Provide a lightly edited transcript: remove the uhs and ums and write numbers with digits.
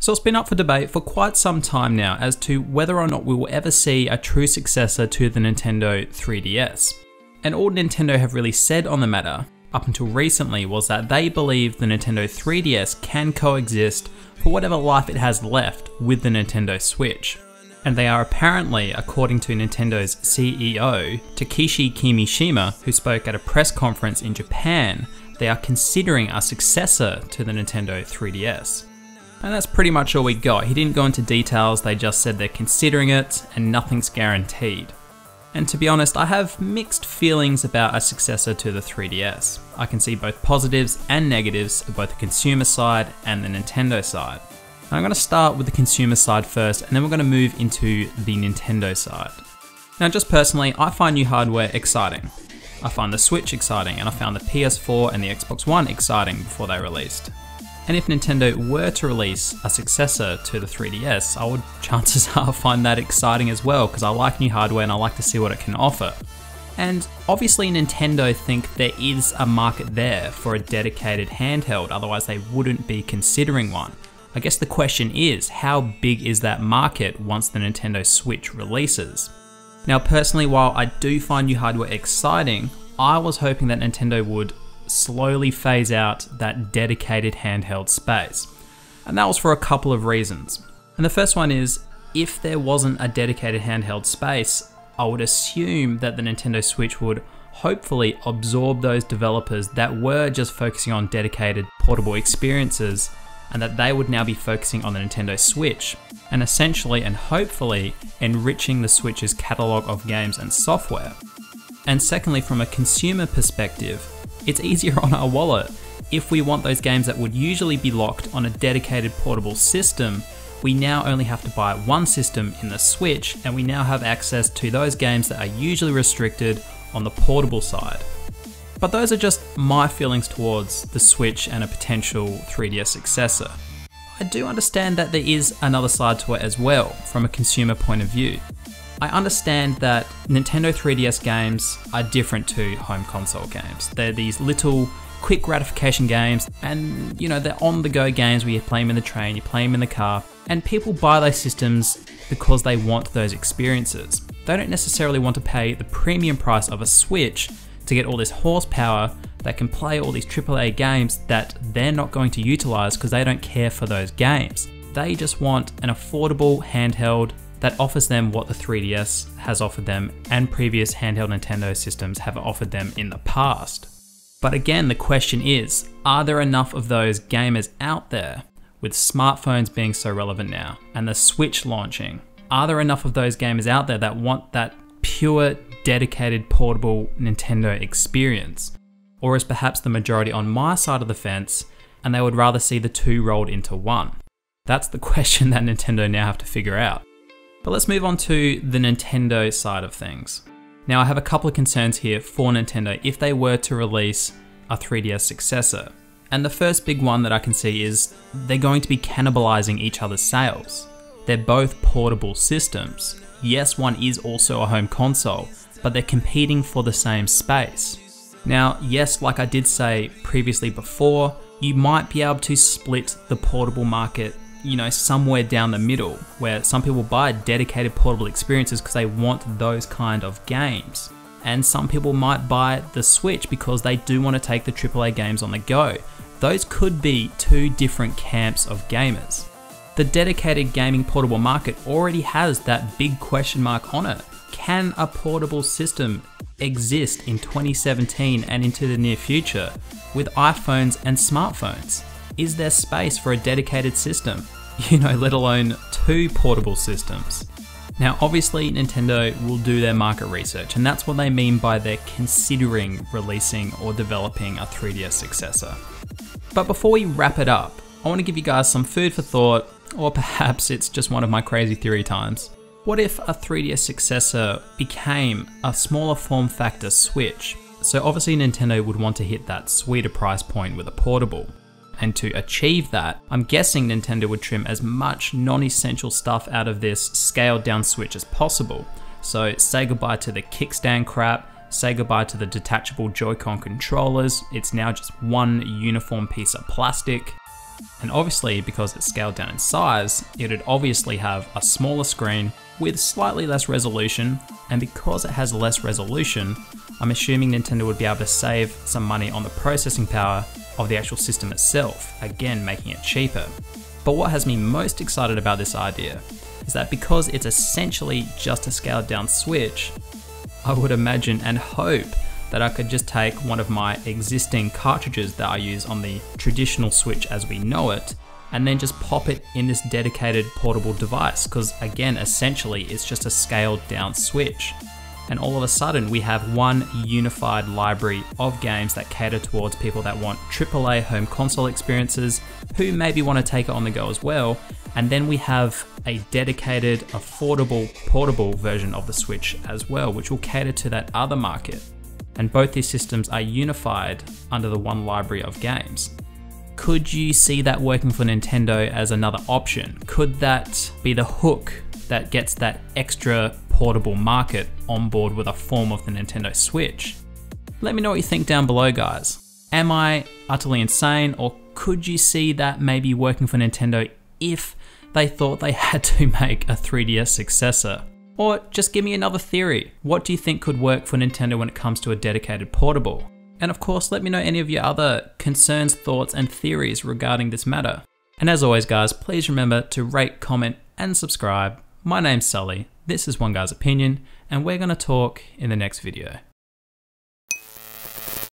So it's been up for debate for quite some time now as to whether or not we will ever see a true successor to the Nintendo 3DS. And all Nintendo have really said on the matter, up until recently, was that they believe the Nintendo 3DS can coexist for whatever life it has left with the Nintendo Switch. And they are apparently, according to Nintendo's CEO, Takeshi Kimishima, who spoke at a press conference in Japan, they are considering a successor to the Nintendo 3DS. And that's pretty much all we got. He didn't go into details, they just said they're considering it and nothing's guaranteed. And to be honest, I have mixed feelings about a successor to the 3DS. I can see both positives and negatives of both the consumer side and the Nintendo side. And I'm going to start with the consumer side first, and then we're going to move into the Nintendo side. Now just personally, I find new hardware exciting. I find the Switch exciting, and I found the PS4 and the Xbox One exciting before they released. And if Nintendo were to release a successor to the 3DS, I would chances are find that exciting as well, because I like new hardware and I like to see what it can offer. And obviously Nintendo think there is a market there for a dedicated handheld, otherwise they wouldn't be considering one. I guess the question is, how big is that market once the Nintendo Switch releases? Now personally, while I do find new hardware exciting, I was hoping that Nintendo would slowly phase out that dedicated handheld space. And that was for a couple of reasons. And the first one is, if there wasn't a dedicated handheld space, I would assume that the Nintendo Switch would hopefully absorb those developers that were just focusing on dedicated portable experiences, and that they would now be focusing on the Nintendo Switch, and essentially and hopefully enriching the Switch's catalog of games and software. And secondly, from a consumer perspective, it's easier on our wallet. If we want those games that would usually be locked on a dedicated portable system, we now only have to buy one system in the Switch, and we now have access to those games that are usually restricted on the portable side. But those are just my feelings towards the Switch and a potential 3DS successor. I do understand that there is another side to it as well, from a consumer point of view. I understand that Nintendo 3DS games are different to home console games. They're these little quick gratification games, and you know, they're on the go games where you play them in the train, you play them in the car, and people buy those systems because they want those experiences. They don't necessarily want to pay the premium price of a Switch to get all this horsepower that can play all these AAA games that they're not going to utilize because they don't care for those games. They just want an affordable handheld that offers them what the 3DS has offered them and previous handheld Nintendo systems have offered them in the past. But again, the question is, are there enough of those gamers out there, with smartphones being so relevant now and the Switch launching? Are there enough of those gamers out there that want that pure, dedicated, portable Nintendo experience? Or is perhaps the majority on my side of the fence and they would rather see the two rolled into one? That's the question that Nintendo now have to figure out. But let's move on to the Nintendo side of things. Now I have a couple of concerns here for Nintendo if they were to release a 3DS successor. And the first big one that I can see is they're going to be cannibalizing each other's sales. They're both portable systems. Yes, one is also a home console, but they're competing for the same space. Now, yes, like I did say previously before, you might be able to split the portable market, you know, somewhere down the middle, where some people buy dedicated portable experiences because they want those kind of games. And some people might buy the Switch because they do want to take the AAA games on the go. Those could be two different camps of gamers. The dedicated gaming portable market already has that big question mark on it. Can a portable system exist in 2017 and into the near future with iPhones and smartphones? Is there space for a dedicated system? You know, let alone two portable systems. Now, obviously Nintendo will do their market research, and that's what they mean by they're considering releasing or developing a 3DS successor. But before we wrap it up, I want to give you guys some food for thought, or perhaps it's just one of my crazy theory times. What if a 3DS successor became a smaller form factor Switch? So obviously Nintendo would want to hit that sweeter price point with a portable. And to achieve that, I'm guessing Nintendo would trim as much non-essential stuff out of this scaled down Switch as possible. So say goodbye to the kickstand crap, say goodbye to the detachable Joy-Con controllers, it's now just one uniform piece of plastic. And obviously, because it's scaled down in size, it would obviously have a smaller screen with slightly less resolution, and because it has less resolution, I'm assuming Nintendo would be able to save some money on the processing power of the actual system itself, again making it cheaper. But what has me most excited about this idea is that because it's essentially just a scaled down Switch, I would imagine and hope that I could just take one of my existing cartridges that I use on the traditional Switch as we know it, and then just pop it in this dedicated portable device, because again, essentially it's just a scaled down Switch. And all of a sudden we have one unified library of games that cater towards people that want AAA home console experiences, who maybe want to take it on the go as well. And then we have a dedicated, affordable, portable version of the Switch as well, which will cater to that other market. And both these systems are unified under the one library of games. Could you see that working for Nintendo as another option? Could that be the hook that gets that extra portable market on board with a form of the Nintendo Switch? Let me know what you think down below, guys. Am I utterly insane, or could you see that maybe working for Nintendo if they thought they had to make a 3DS successor? Or just give me another theory. What do you think could work for Nintendo when it comes to a dedicated portable? And of course, let me know any of your other concerns, thoughts, and theories regarding this matter. And as always, guys, please remember to rate, comment, and subscribe. My name's Sully, this is One Guy's Opinion, and we're going to talk in the next video.